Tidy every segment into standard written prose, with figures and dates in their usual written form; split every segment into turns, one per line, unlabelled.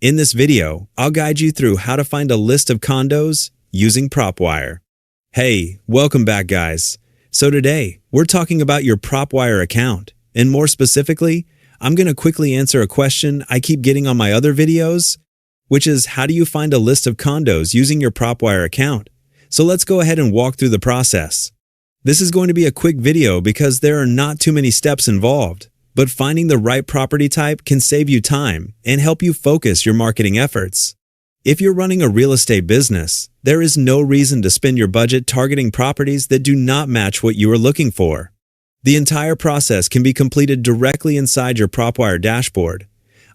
In this video, I'll guide you through how to find a list of condos using PropWire. Hey, welcome back guys. So today, we're talking about your PropWire account, and more specifically, I'm going to quickly answer a question I keep getting on my other videos, which is how do you find a list of condos using your PropWire account? So let's go ahead and walk through the process. This is going to be a quick video because there are not too many steps involved, but finding the right property type can save you time and help you focus your marketing efforts. If you're running a real estate business, there is no reason to spend your budget targeting properties that do not match what you are looking for. The entire process can be completed directly inside your PropWire dashboard.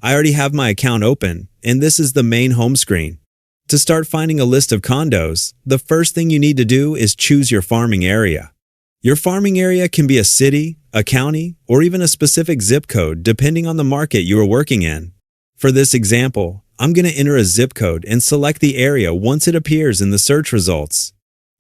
I already have my account open, and this is the main home screen. To start finding a list of condos, the first thing you need to do is choose your farming area. Your farming area can be a city, a county, or even a specific zip code depending on the market you are working in. For this example, I'm going to enter a zip code and select the area once it appears in the search results.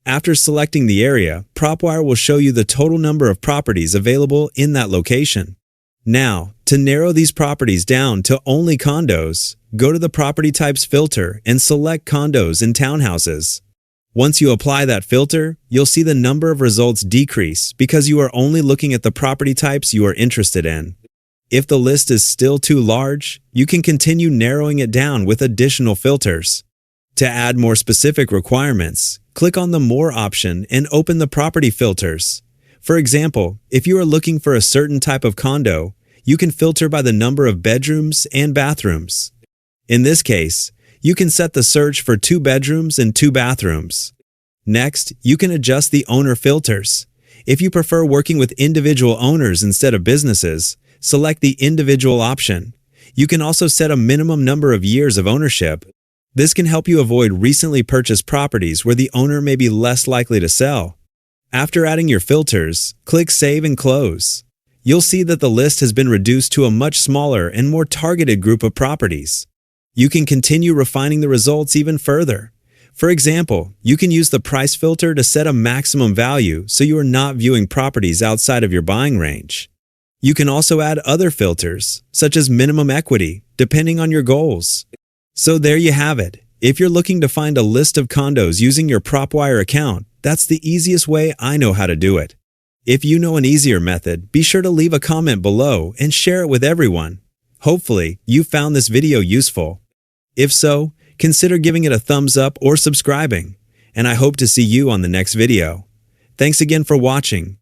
After selecting the area, PropWire will show you the total number of properties available in that location. Now, to narrow these properties down to only condos, go to the property types filter and select condos and townhouses. Once you apply that filter, you'll see the number of results decrease because you are only looking at the property types you are interested in. If the list is still too large, you can continue narrowing it down with additional filters. To add more specific requirements, click on the More option and open the property filters. For example, if you are looking for a certain type of condo, you can filter by the number of bedrooms and bathrooms. In this case, you can set the search for 2 bedrooms and 2 bathrooms. Next, you can adjust the owner filters. If you prefer working with individual owners instead of businesses, select the individual option. You can also set a minimum number of years of ownership. This can help you avoid recently purchased properties where the owner may be less likely to sell. After adding your filters, click Save and Close. You'll see that the list has been reduced to a much smaller and more targeted group of properties. You can continue refining the results even further. For example, you can use the price filter to set a maximum value so you are not viewing properties outside of your buying range. You can also add other filters, such as minimum equity, depending on your goals. So there you have it. If you're looking to find a list of condos using your PropWire account, that's the easiest way I know how to do it. If you know an easier method, be sure to leave a comment below and share it with everyone. Hopefully, you found this video useful. If so, consider giving it a thumbs up or subscribing, and I hope to see you on the next video. Thanks again for watching.